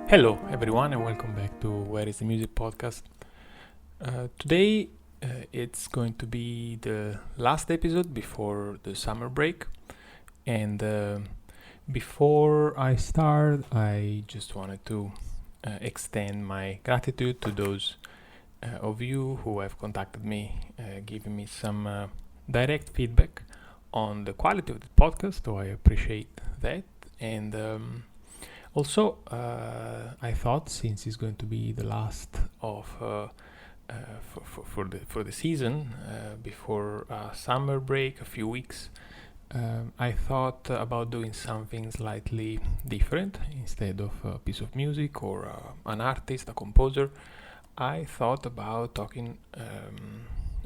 Hello, everyone, and welcome back to Where is the Music podcast. Today, it's going to be the last episode before the summer break. And before I start, I just wanted to extend my gratitude to those of you who have contacted me, giving me some direct feedback on the quality of the podcast. So I appreciate that. And also, I thought, since it's going to be the last of for the season before summer break, a few weeks, I thought about doing something slightly different. Instead of a piece of music or an artist, a composer, I thought about talking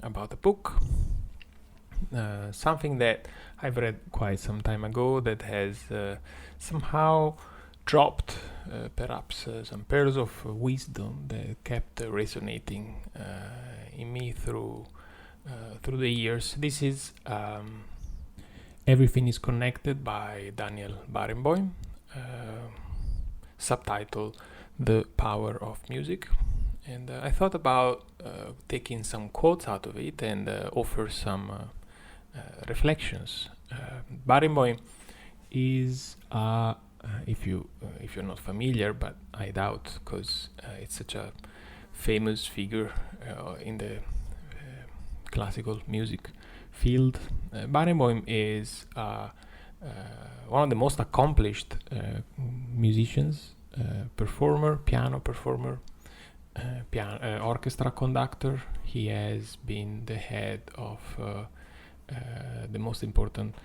about a book, something that I've read quite some time ago that has somehow dropped perhaps some pearls of wisdom that kept resonating in me through the years. This is Everything is Connected by Daniel Barenboim, subtitle The Power of Music. And I thought about taking some quotes out of it and offer some reflections. Barenboim is if you're not familiar, but I doubt, because it's such a famous figure in the classical music field. Barenboim is one of the most accomplished musicians, piano performer, orchestra conductor. He has been the head of the most important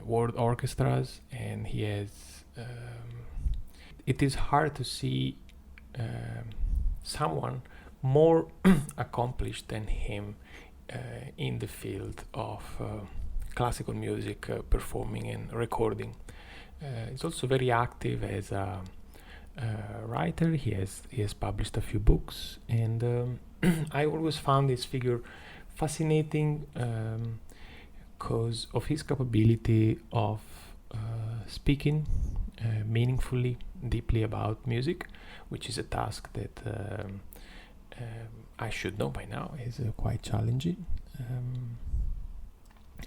world orchestras, and he has it is hard to see someone more accomplished than him in the field of classical music, performing and recording. He's also very active as a writer. He has published a few books, and I always found this figure fascinating because of his capability of speaking meaningfully, deeply about music, which is a task that I should know by now is quite challenging.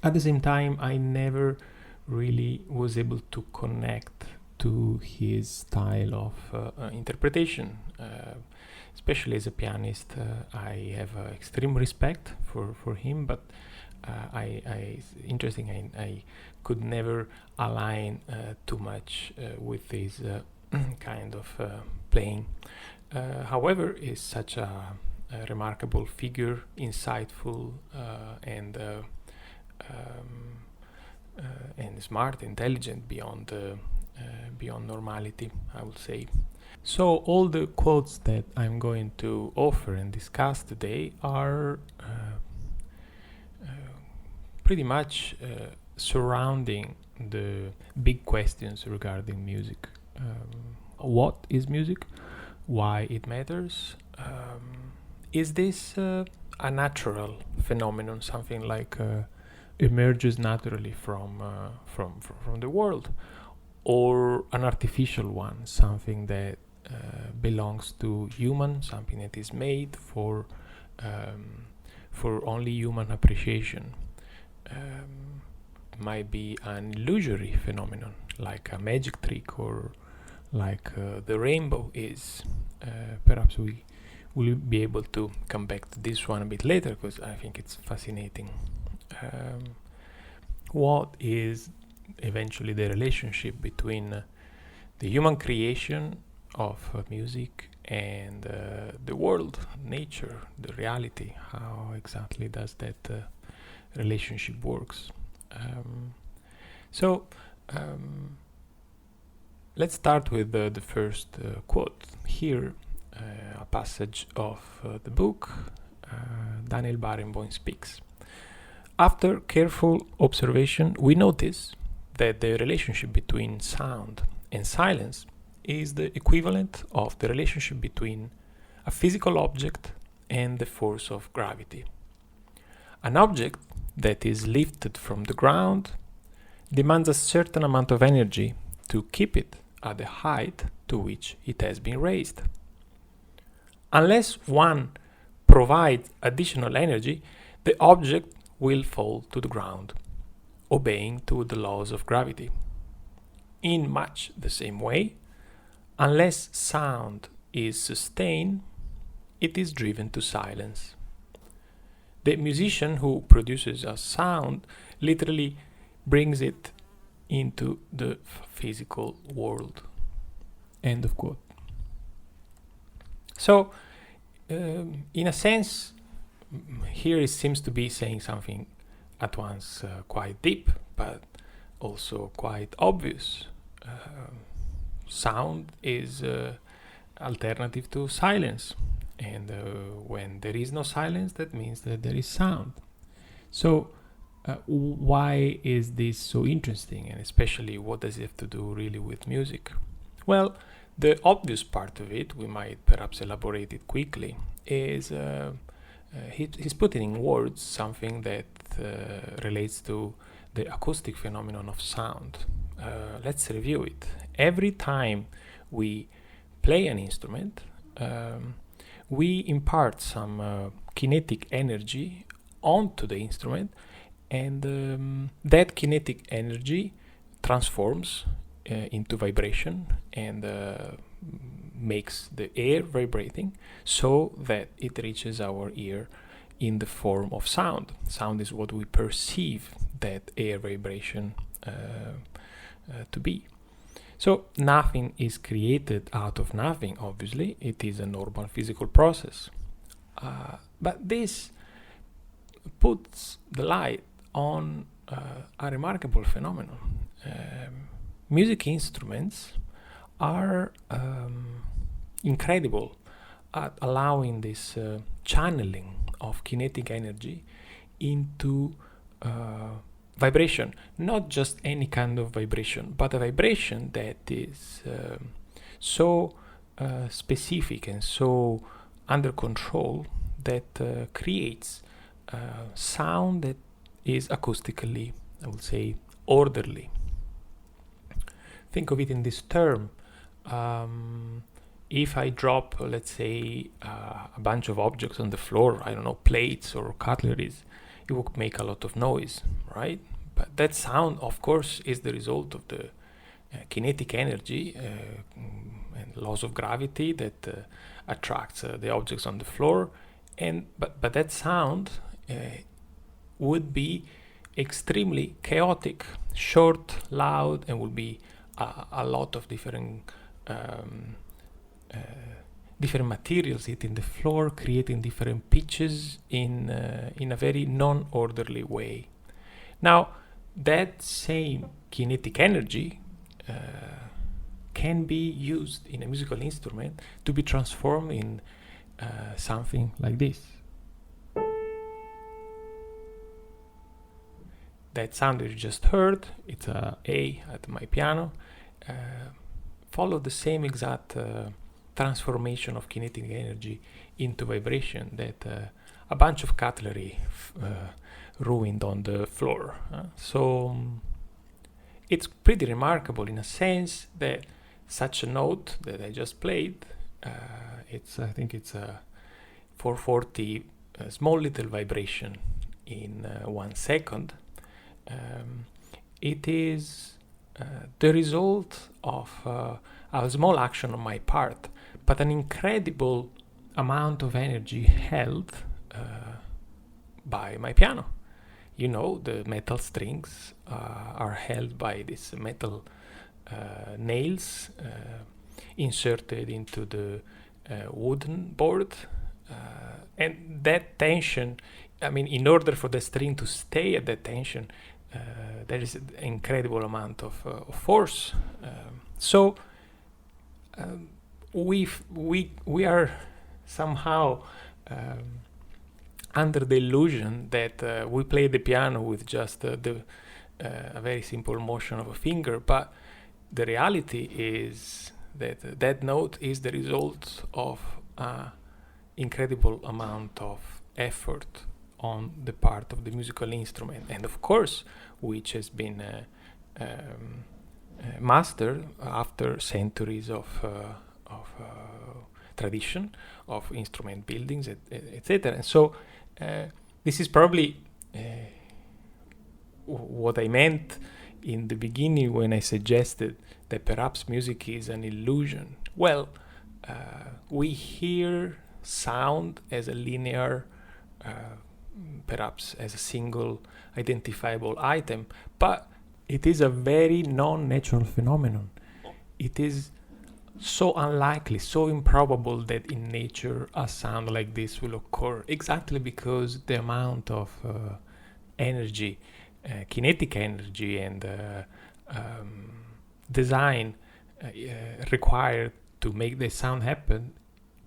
At the same time, I never really was able to connect to his style of interpretation. Especially as a pianist, I have extreme respect for him, but I could never align too much with his kind of playing. However, is such a remarkable figure, insightful and smart, intelligent beyond normality, I would say. So all the quotes that I'm going to offer and discuss today are pretty much surrounding the big questions regarding music. What is music? Why it matters? Is this a natural phenomenon, something like emerges naturally from the world, or an artificial one, something that belongs to human, something that is made for only human appreciation? Might be an illusory phenomenon, like a magic trick, or like the rainbow is. Perhaps we will be able to come back to this one a bit later, because I think it's fascinating. What is eventually the relationship between the human creation of music and the world, nature, the reality? How exactly does that relationship works? Let's start with the first quote. Here, a passage of the book. Daniel Barenboim speaks. After careful observation, we notice that the relationship between sound and silence is the equivalent of the relationship between a physical object and the force of gravity. An object that is lifted from the ground demands a certain amount of energy to keep it at the height to which it has been raised. Unless one provides additional energy, the object will fall to the ground, obeying to the laws of gravity. In much the same way, unless sound is sustained, it is driven to silence. The musician who produces a sound literally brings it into the physical world. End of quote. So, in a sense, here it seems to be saying something at once quite deep, but also quite obvious. Sound is alternative to silence, and when there is no silence, that means that there is sound. So why is this so interesting, and especially what does it have to do really with music? Well, the obvious part of it, we might perhaps elaborate it quickly, is he's putting in words something that relates to the acoustic phenomenon of sound. Let's review it. Every time we play an instrument, we impart some kinetic energy onto the instrument, and that kinetic energy transforms into vibration and makes the air vibrating so that it reaches our ear in the form of sound. Sound is what we perceive that air vibration to be. So nothing is created out of nothing, obviously. It is a normal physical process. But this puts the light on a remarkable phenomenon. Music instruments are incredible at allowing this channeling of kinetic energy into vibration. Not just any kind of vibration, but a vibration that is so specific and so under control that creates sound that is acoustically, I would say, orderly. Think of it in this term. If I drop, let's say, a bunch of objects on the floor, I don't know, plates or cutleries, it would make a lot of noise, right? But that sound, of course, is the result of the kinetic energy and laws of gravity that attracts the objects on the floor. But that sound would be extremely chaotic, short, loud, and would be a lot of different materials hitting the floor, creating different pitches in a very non-orderly way. Now, that same kinetic energy can be used in a musical instrument to be transformed in something like this. That sound that you just heard, it's a A at my piano, follow the same exact transformation of kinetic energy into vibration that a bunch of cutlery ruined on the floor. So it's pretty remarkable in a sense that such a note that I just played, I think it's a 440 small little vibration in 1 second. It is the result of a small action on my part, but an incredible amount of energy held by my piano. You know, the metal strings are held by these metal nails inserted into the wooden board, and that tension, I mean, in order for the string to stay at that tension, there is an incredible amount of force. So we are somehow under the illusion that we play the piano with just a very simple motion of a finger, but the reality is that that note is the result of an incredible amount of effort on the part of the musical instrument, and of course which has been mastered after centuries of tradition of instrument buildings, etc. And so this is probably what I meant in the beginning when I suggested that perhaps music is an illusion. Well, we hear sound as a linear, perhaps as a single identifiable item, but it is a very non-natural phenomenon. It is so unlikely, so improbable that in nature a sound like this will occur, exactly because the amount of energy, kinetic energy and design required to make the sound happen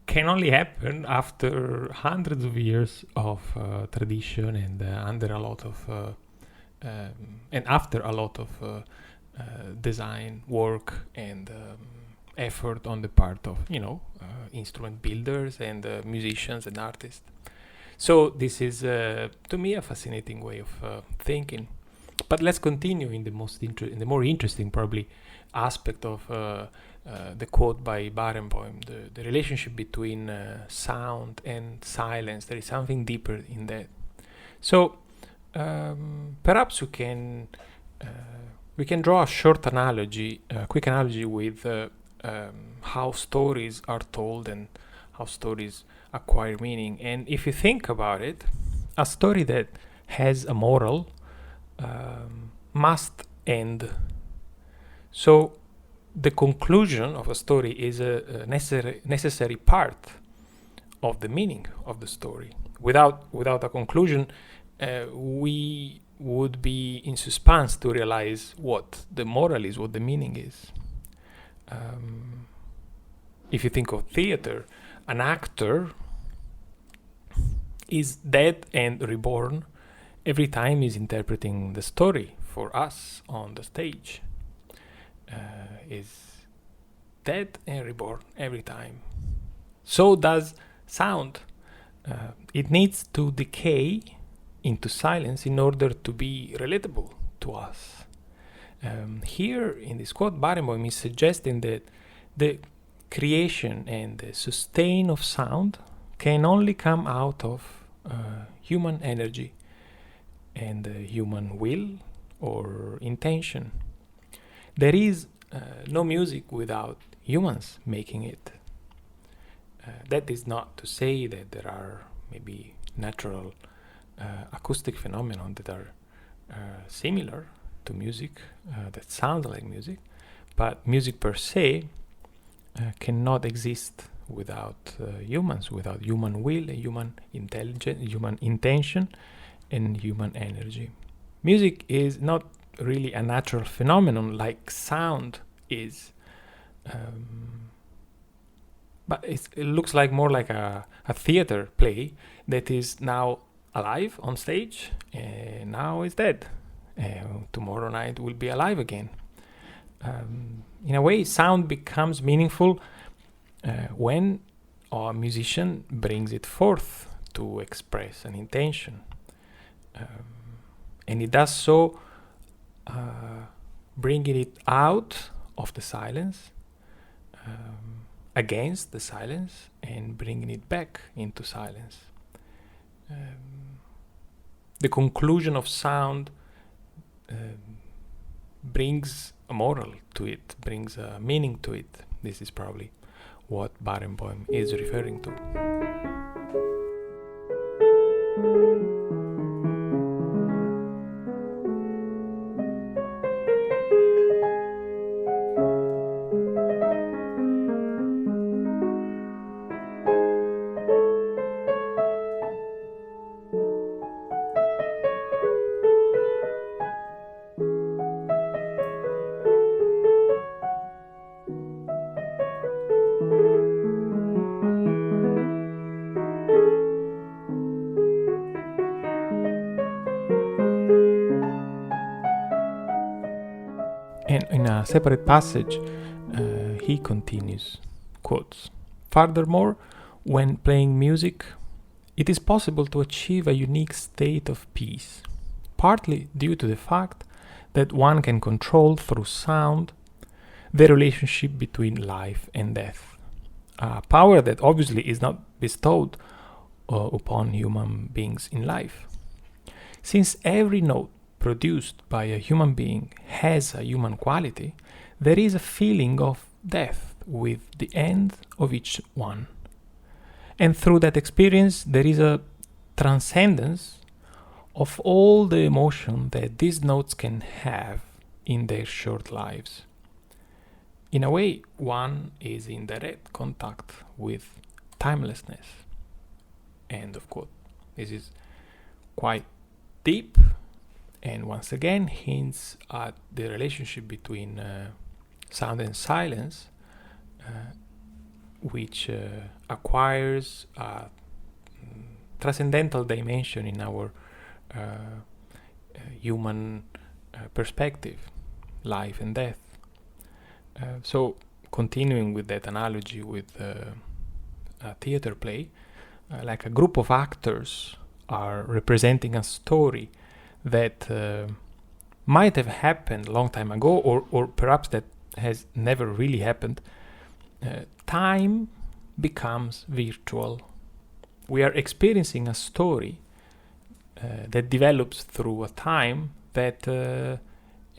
can only happen after hundreds of years of tradition and under a lot of and after a lot of design work and effort on the part of instrument builders and musicians and artists. So this is to me a fascinating way of thinking. But let's continue in the more interesting probably aspect of the quote by Barenboim, the relationship between sound and silence. There is something deeper in that. So perhaps we can draw a short analogy, a quick analogy with how stories are told and how stories acquire meaning. And if you think about it, a story that has a moral must end. So the conclusion of a story is a necessary part of the meaning of the story. Without a conclusion, we would be in suspense to realize what the moral is, what the meaning is. If you think of theater, an actor is dead and reborn every time he's interpreting the story for us on the stage. Is dead and reborn every time. So does sound. It needs to decay into silence in order to be relatable to us. Here in this quote, Barenboim is suggesting that the creation and the sustain of sound can only come out of human energy and human will or intention. There is no music without humans making it. That is not to say that there are maybe natural acoustic phenomena that are similar to music, that sound like music, but music per se cannot exist without humans, without human will, human intelligence, human intention, and human energy. Music is not really a natural phenomenon like sound is, but it looks like more like a theater play that is now alive on stage and now is dead. Tomorrow night will be alive again. In a way, sound becomes meaningful when a musician brings it forth to express an intention, and he does so bringing it out of the silence, against the silence, and bringing it back into silence. The conclusion of sound brings a moral to it, brings a meaning to it. This is probably what Barenboim is referring to. And in a separate passage, he continues, quotes, "Furthermore, when playing music, it is possible to achieve a unique state of peace, partly due to the fact that one can control through sound the relationship between life and death. A power that obviously is not bestowed upon human beings in life. Since every note produced by a human being has a human quality, there is a feeling of death with the end of each one. And through that experience, there is a transcendence of all the emotion that these notes can have in their short lives. In a way, one is in direct contact with timelessness. End of quote. This is quite deep, and once again hints at the relationship between sound and silence, which acquires a transcendental dimension in our human perspective, life and death. So continuing with that analogy with a theater play, like a group of actors are representing a story that might have happened a long time ago, or perhaps that has never really happened, time becomes virtual. We are experiencing a story that develops through a time that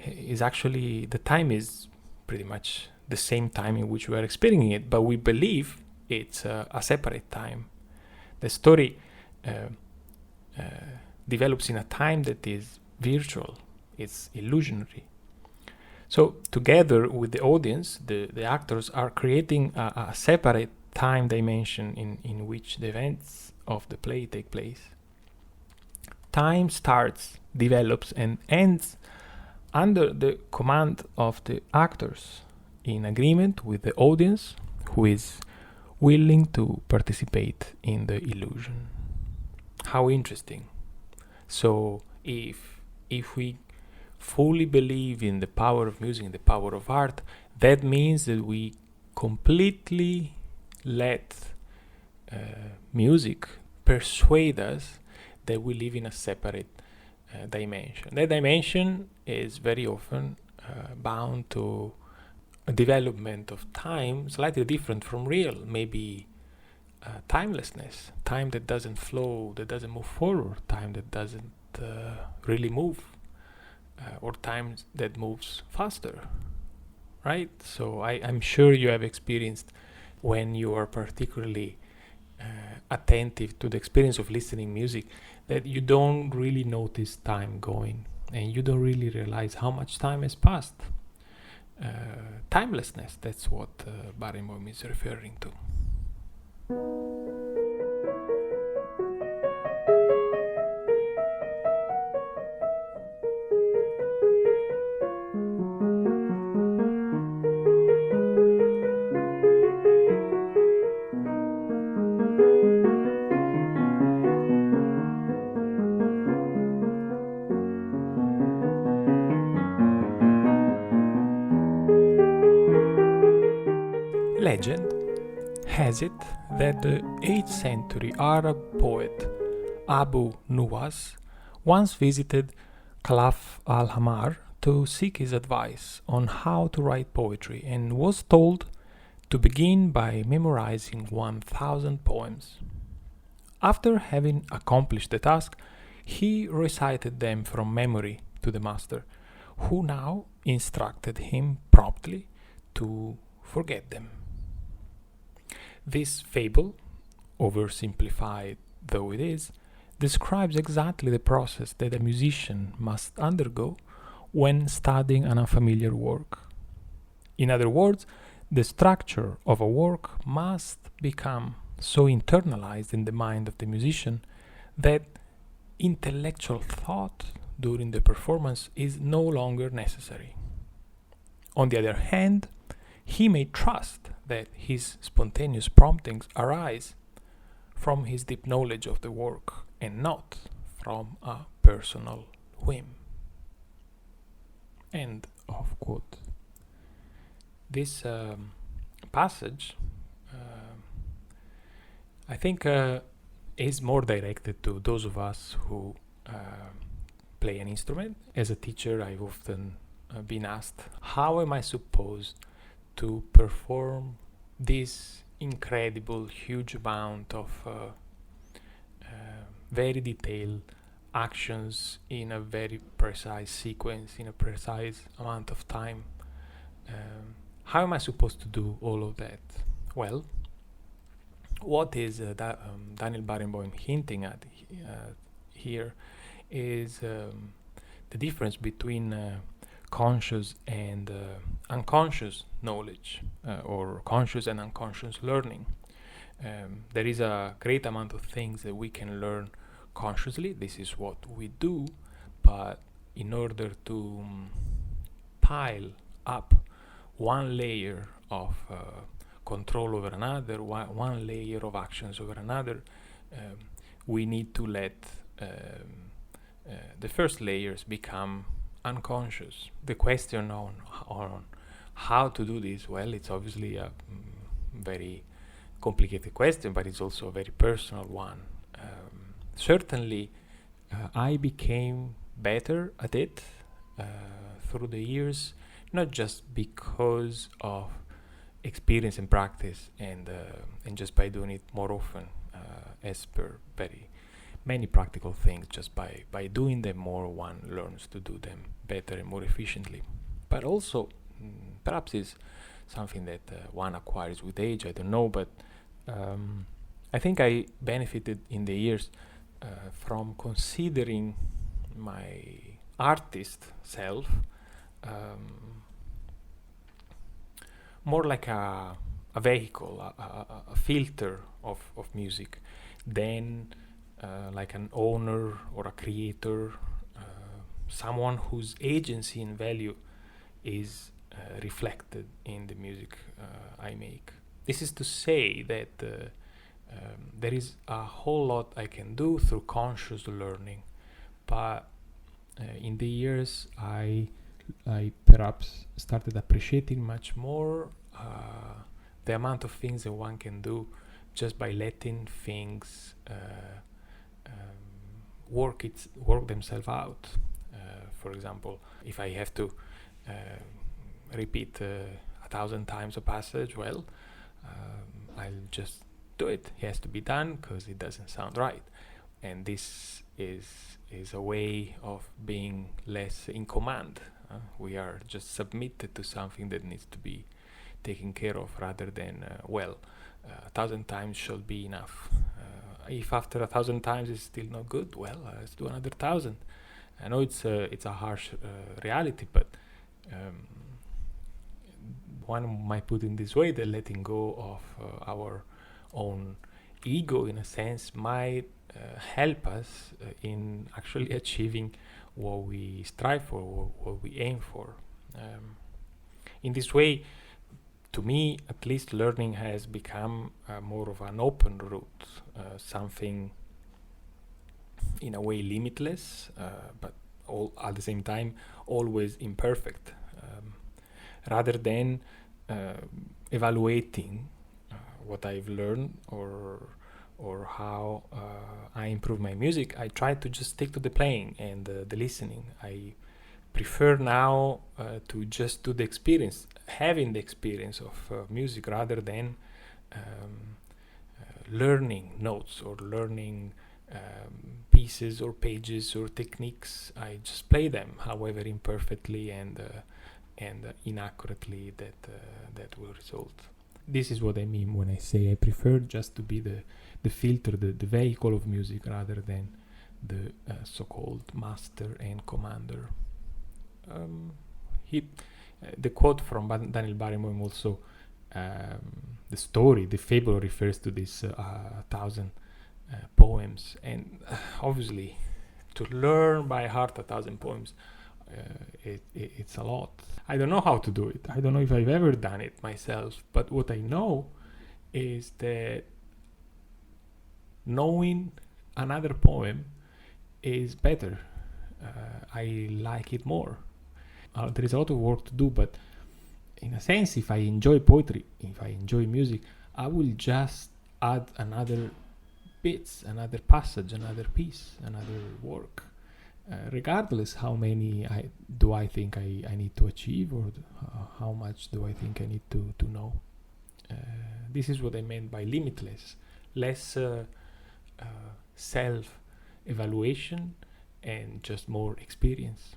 is actually, the time is pretty much the same time in which we are experiencing it, but we believe it's a separate time. The story develops in a time that is virtual, it's illusionary. So together with the audience, the actors are creating a separate time dimension in which the events of the play take place. Time starts, develops, and ends under the command of the actors, in agreement with the audience who is willing to participate in the illusion. How interesting. So if we fully believe in the power of music, in the power of art, that means that we completely let music persuade us that we live in a separate dimension. That dimension is very often bound to a development of time slightly different from real, maybe timelessness, time that doesn't flow, that doesn't move forward, time that doesn't really move, or time that moves faster, right? So I'm sure you have experienced, when you are particularly attentive to the experience of listening music, that you don't really notice time going, and you don't really realize how much time has passed. Timelessness, that's what Barenboim is referring to. Legend has it that the 8th century Arab poet Abu Nuwas once visited Khalaf al-Hamar to seek his advice on how to write poetry, and was told to begin by memorizing 1,000 poems. After having accomplished the task, he recited them from memory to the master, who now instructed him promptly to forget them. This fable, oversimplified though it is, describes exactly the process that a musician must undergo when studying an unfamiliar work. In other words, the structure of a work must become so internalized in the mind of the musician that intellectual thought during the performance is no longer necessary. On the other hand, he may trust that his spontaneous promptings arise from his deep knowledge of the work and not from a personal whim. End of quote. This passage, I think, is more directed to those of us who play an instrument. As a teacher, I've often been asked, how am I supposed to perform this incredible, huge amount of very detailed actions in a very precise sequence, in a precise amount of time. How am I supposed to do all of that? Well, what is Daniel Barenboim hinting at here is the difference between conscious and unconscious knowledge, or conscious and unconscious learning. There is a great amount of things that we can learn consciously. This is what we do, but in order to pile up one layer of control over another, one layer of actions over another, we need to let the first layers become unconscious. The question on how to do this, well, it's obviously a very complicated question, but it's also a very personal one. Certainly, I became better at it through the years, not just because of experience and practice, and just by doing it more often, as per very many practical things. Just by doing them more, one learns to do them better and more efficiently. But also, perhaps is something that one acquires with age, I don't know, but I think I benefited in the years from considering my artist self more like a vehicle, a filter of music, than like an owner or a creator, someone whose agency and value is reflected in the music I make. This is to say that there is a whole lot I can do through conscious learning, but in the years I perhaps started appreciating much more the amount of things that one can do just by letting things work themselves out. For example, if I have to repeat 1,000 times a passage, well, I'll just do it. It has to be done because it doesn't sound right. And this is a way of being less in command. We are just submitted to something that needs to be taken care of, rather than 1,000 times shall be enough. If after 1,000 times it's still not good, well, let's do another 1,000. I know it's a harsh reality, but one might put in this way that letting go of our own ego, in a sense, might help us in actually achieving what we strive for, what we aim for. In this way, to me, at least, learning has become more of an open route, something in a way limitless, but at the same time always imperfect, rather than evaluating what I've learned or how I improve my music. I try to just stick to the playing and the listening. I prefer now to just do the experience, having the experience of music, rather than learning notes or learning pieces or pages or techniques. I just play them, however imperfectly and inaccurately that will result. This is what I mean when I say I prefer just to be the filter, the vehicle of music, rather than the so-called master and commander. The quote from Daniel Barenboim also, the fable refers to this 1,000 poems, and obviously to learn by heart 1,000 poems, it's a lot. I don't know how to do it. I don't know if I've ever done it myself, but what I know is that knowing another poem is better. I like it more. There is a lot of work to do, but in a sense, if I enjoy poetry, if I enjoy music, I will just add another bits, another passage, another piece, another work, regardless how many I think I need to achieve, or how much do I think I need to know? This is what I meant by limitless. Less self-evaluation and just more experience.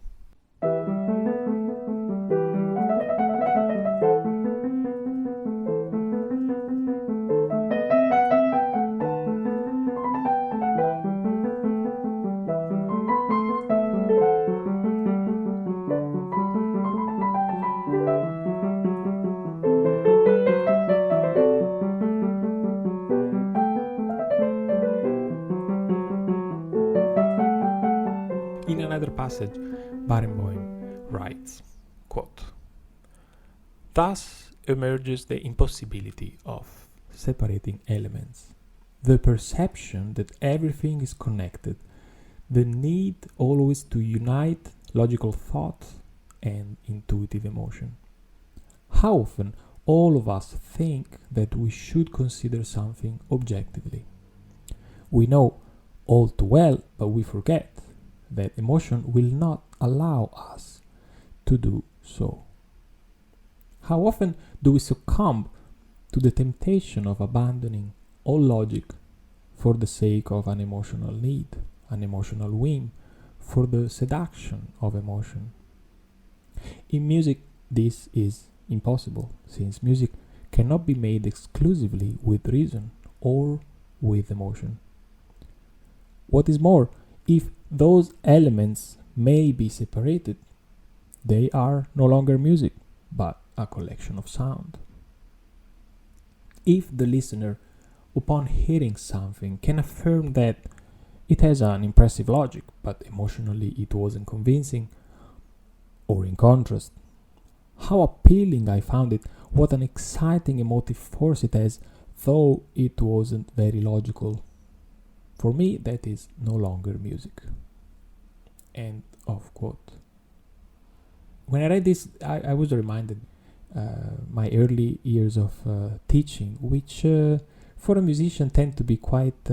In another passage, Barenboim writes, quote, "Thus emerges the impossibility of separating elements, the perception that everything is connected, the need always to unite logical thought and intuitive emotion. How often all of us think that we should consider something objectively. We know all too well, but we forget that emotion will not allow us to do so. How often do we succumb to the temptation of abandoning all logic for the sake of an emotional need, an emotional whim, for the seduction of emotion? In music, this is impossible, since music cannot be made exclusively with reason or with emotion. What is more, if those elements may be separated, they are no longer music, but a collection of sound. If the listener, upon hearing something, can affirm that it has an impressive logic, but emotionally it wasn't convincing, or in contrast, how appealing I found it, what an exciting emotive force it has, though it wasn't very logical. For me, that is no longer music." End of quote. When I read this, I was reminded my early years of teaching, which for a musician tend to be quite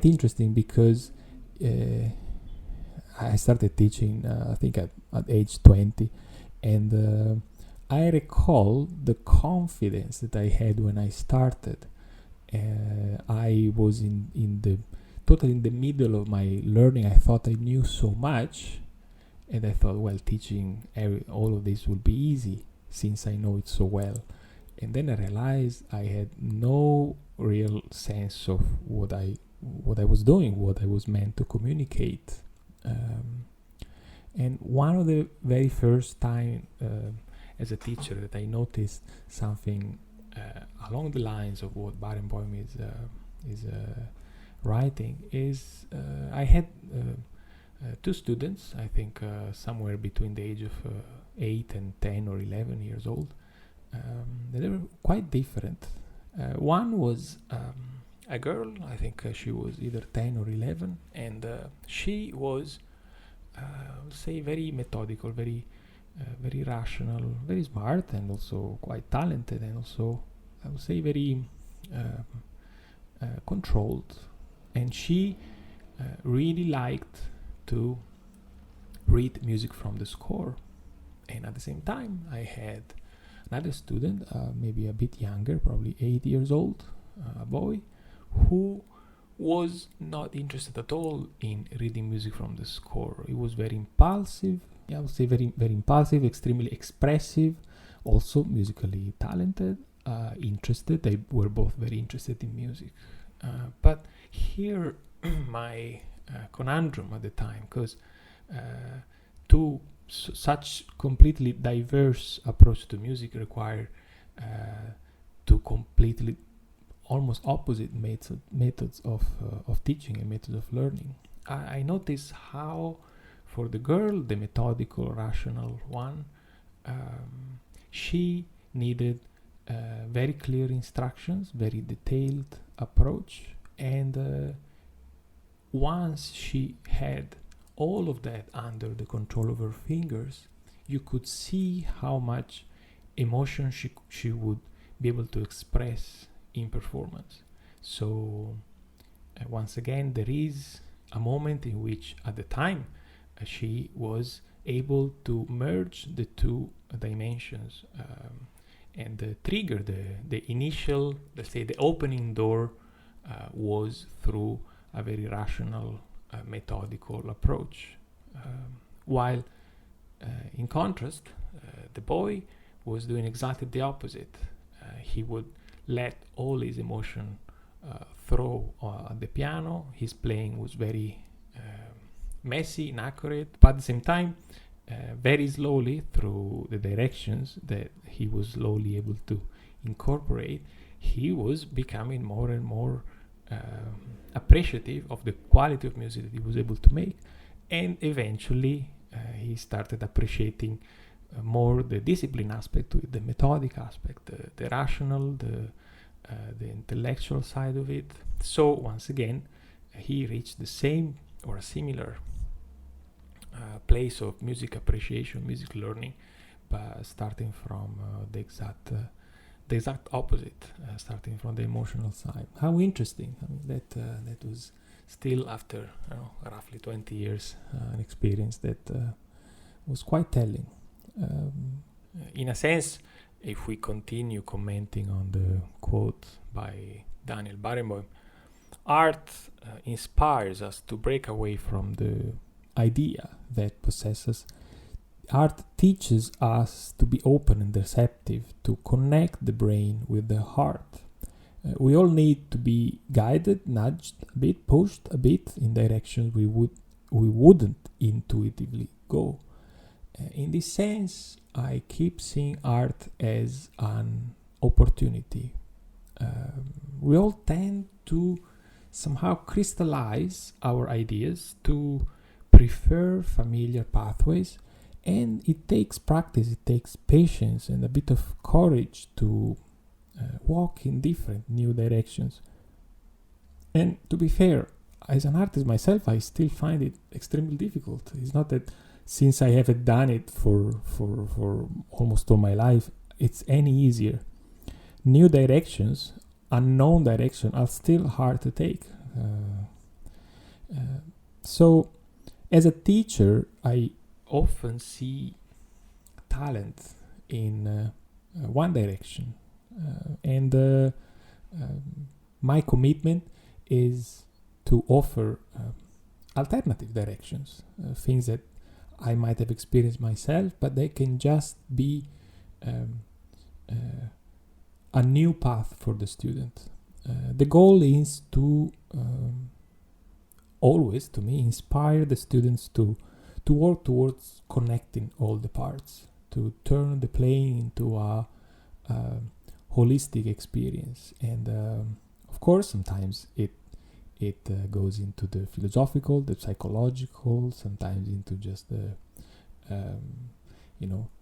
interesting, because I started teaching, I think at age 20, and I recall the confidence that I had when I started. I was totally in the middle of my learning. I thought I knew so much, and I thought, well, teaching all of this will be easy since I know it so well. And then I realized I had no real sense of what I was doing, what I was meant to communicate. And one of the very first time as a teacher that I noticed something along the lines of what Barenboim is writing is I had two students, I think somewhere between the age of 8 and 10 or 11 years old. They were quite different. One was a girl, I think she was either 10 or 11, and she was, say, very methodical, very rational, very smart, and also quite talented, and also, I would say, very controlled. And she really liked to read music from the score. And at the same time, I had another student, maybe a bit younger, probably 8 years old, a boy, who was not interested at all in reading music from the score. He was very impulsive, I would say very, very impulsive, extremely expressive, also musically talented, interested. They were both very interested in music. But here, my conundrum at the time, because such completely diverse approach to music require two completely almost opposite methods of teaching and methods of learning. I noticed how, for the girl, the methodical, rational one, she needed very clear instructions, very detailed approach, and once she had all of that under the control of her fingers, you could see how much emotion she would be able to express in performance. So once again, there is a moment in which, at the time, she was able to merge the two dimensions and trigger the initial, let's say, the opening door was through a very rational, methodical approach. While in contrast, the boy was doing exactly the opposite. He would let all his emotion throw at the piano. His playing was very messy, inaccurate, but at the same time, very slowly through the directions that he was slowly able to incorporate, he was becoming more and more appreciative of the quality of music that he was able to make, and eventually he started appreciating more the discipline aspect to it, the methodic aspect, the rational, the intellectual side of it. So once again, he reached the same or a similar place of music appreciation, music learning, but starting from the exact opposite, starting from the emotional side. How interesting! I mean, that was still after roughly 20 years, an experience that was quite telling. In a sense, if we continue commenting on the quote by Daniel Barenboim, art inspires us to break away from the idea that possesses. Art teaches us to be open and receptive, to connect the brain with the heart. We all need to be guided, nudged a bit, pushed a bit in directions we wouldn't intuitively go. In this sense, I keep seeing art as an opportunity. We all tend to somehow crystallize our ideas, to prefer familiar pathways, and it takes practice, it takes patience and a bit of courage to walk in different new directions. And to be fair, as an artist myself, I still find it extremely difficult. It's not that since I haven't done it for almost all my life, it's any easier. New directions, unknown direction, are still hard to take. So, as a teacher, I often see talent in one direction, and my commitment is to offer alternative directions, things that I might have experienced myself, but they can just be a new path for the student. The goal is to always, to me, inspire the students to work towards connecting all the parts, to turn the playing into a holistic experience. And of course, sometimes it goes into the philosophical, the psychological, sometimes into just the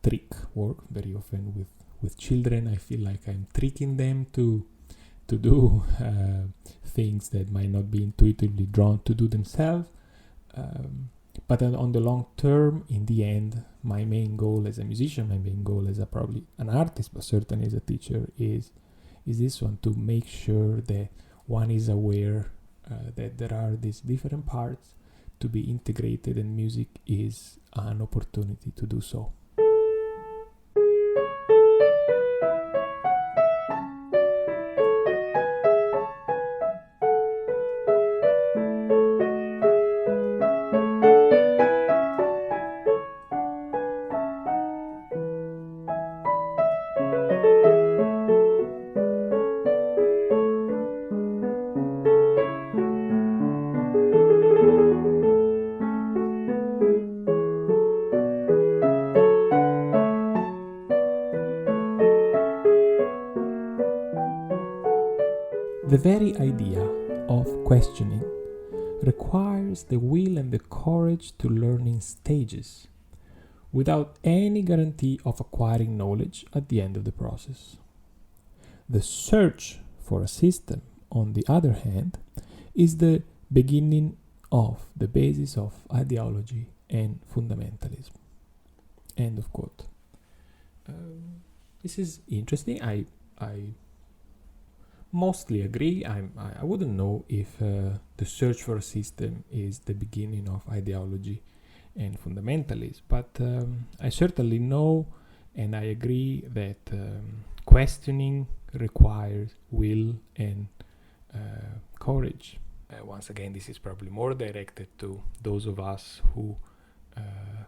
trick work. Very often with children, I feel like I'm tricking them to do things that might not be intuitively drawn to do themselves. But on the long term, in the end, my main goal as a musician, my main goal as probably an artist, but certainly as a teacher, is this one, to make sure that one is aware that there are these different parts to be integrated, and music is an opportunity to do so. The very idea of questioning requires the will and the courage to learn in stages, without any guarantee of acquiring knowledge at the end of the process. The search for a system, on the other hand, is the beginning of the basis of ideology and fundamentalism. End of quote. This is interesting. I mostly agree. I wouldn't know if the search for a system is the beginning of ideology and fundamentalist, but I certainly know and I agree that questioning requires will and courage. Once again, this is probably more directed to those of us who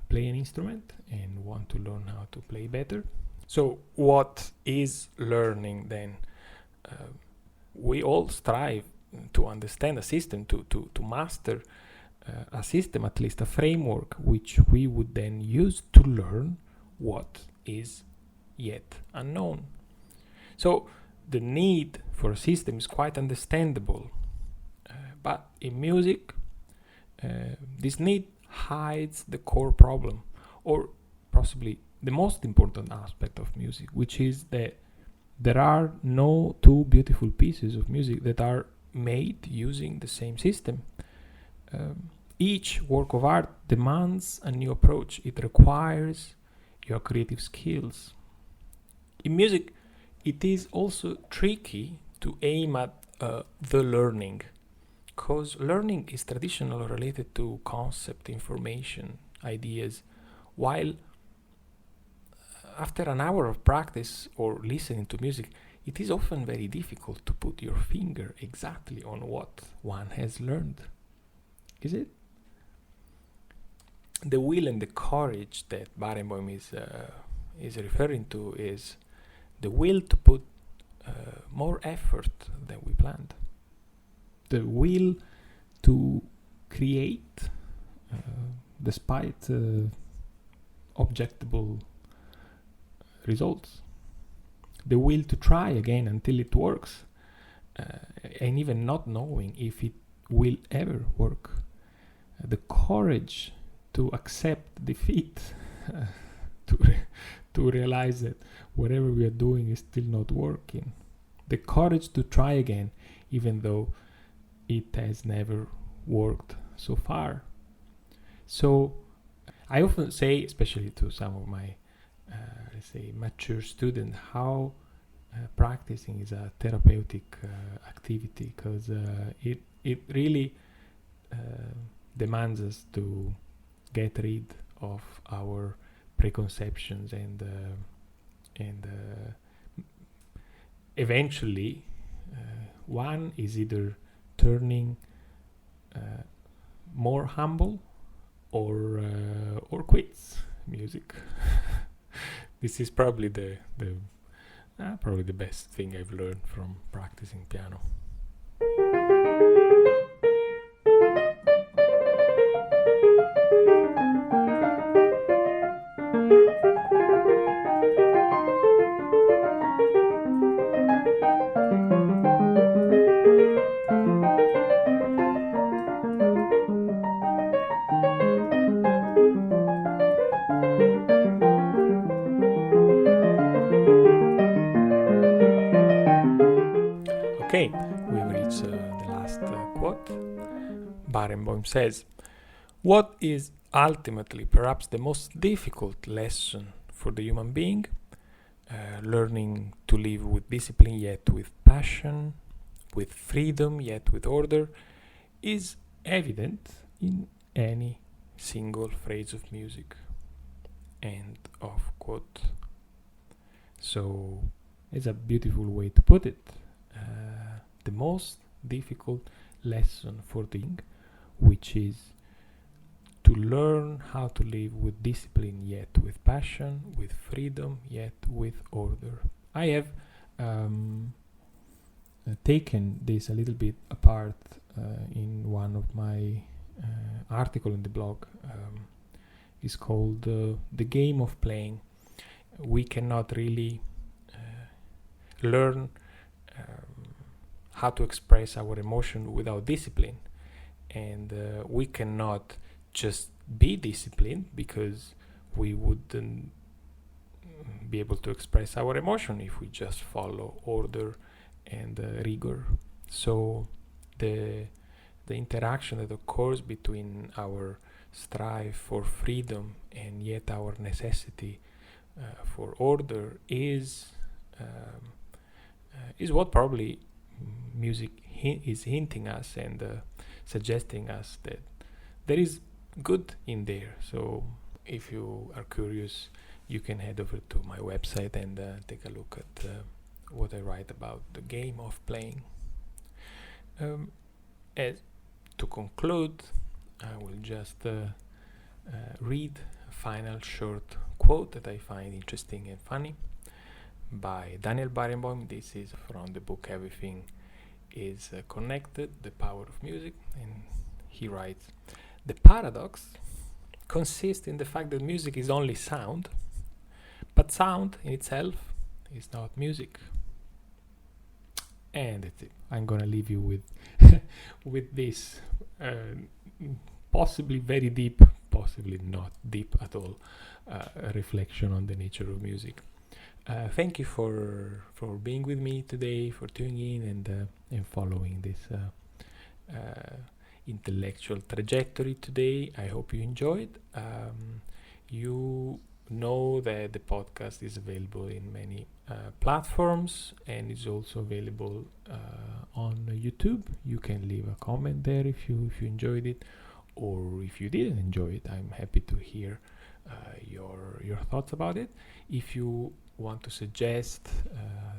play an instrument and want to learn how to play better. So what is learning then? We all strive to understand a system, to master a system, at least a framework, which we would then use to learn what is yet unknown. So the need for a system is quite understandable, but in music, this need hides the core problem, or possibly the most important aspect of music, which is that there are no two beautiful pieces of music that are made using the same system. Each work of art demands a new approach. It requires your creative skills. In music, it is also tricky to aim at the learning, because learning is traditionally related to concept, information, ideas, while after an hour of practice or listening to music, it is often very difficult to put your finger exactly on what one has learned. Is it? The will and the courage that Barenboim is referring to is the will to put more effort than we planned. The will to create despite objectable results. The will to try again until it works, and even not knowing if it will ever work. The courage to accept defeat, to realize that whatever we are doing is still not working. The courage to try again, even though it has never worked so far. So I often say, especially to some of my let's say mature students, how practicing is a therapeutic activity, because it really demands us to get rid of our preconceptions and eventually one is either turning more humble or quits music. This is probably the best thing I've learned from practicing piano. Okay, we've reached the last quote. Barenboim says, "What is ultimately perhaps the most difficult lesson for the human being? Learning to live with discipline yet with passion, with freedom yet with order, is evident in any single phrase of music." End of quote. So it's a beautiful way to put it. The most difficult lesson for the king, which is to learn how to live with discipline yet with passion, with freedom yet with order. I have taken this a little bit apart in one of my article in the blog. It's called The Game of Playing. We cannot really learn how to express our emotion without discipline, and we cannot just be disciplined, because we wouldn't be able to express our emotion if we just follow order and rigor. So the interaction that occurs between our strive for freedom and yet our necessity for order is what probably music is hinting us and suggesting us that there is good in there. So if you are curious, you can head over to my website and take a look at what I write about the game of playing. As to conclude, I will just read a final short quote that I find interesting and funny by Daniel Barenboim. This is from the book Everything is Connected, The Power of Music, and he writes, "The paradox consists in the fact that music is only sound, but sound in itself is not music." And that's it. I'm gonna leave you with with this possibly very deep, possibly not deep at all, reflection on the nature of music. Thank you for being with me today, for tuning in and following this intellectual trajectory today. I hope you enjoyed. You know that the podcast is available in many platforms and is also available on YouTube. You can leave a comment there if you enjoyed it, or if you didn't enjoy it. I'm happy to hear your thoughts about it. If you want to suggest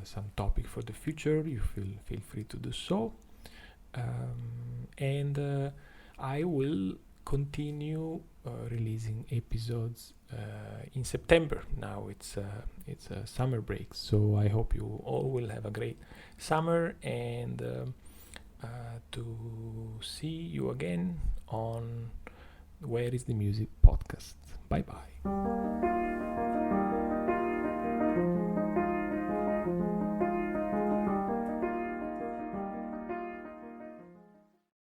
some topic for the future, you feel free to do so. And I will continue releasing episodes in September. Now it's a summer break, so I hope you all will have a great summer, and to see you again on Where is the Music podcast. Bye bye.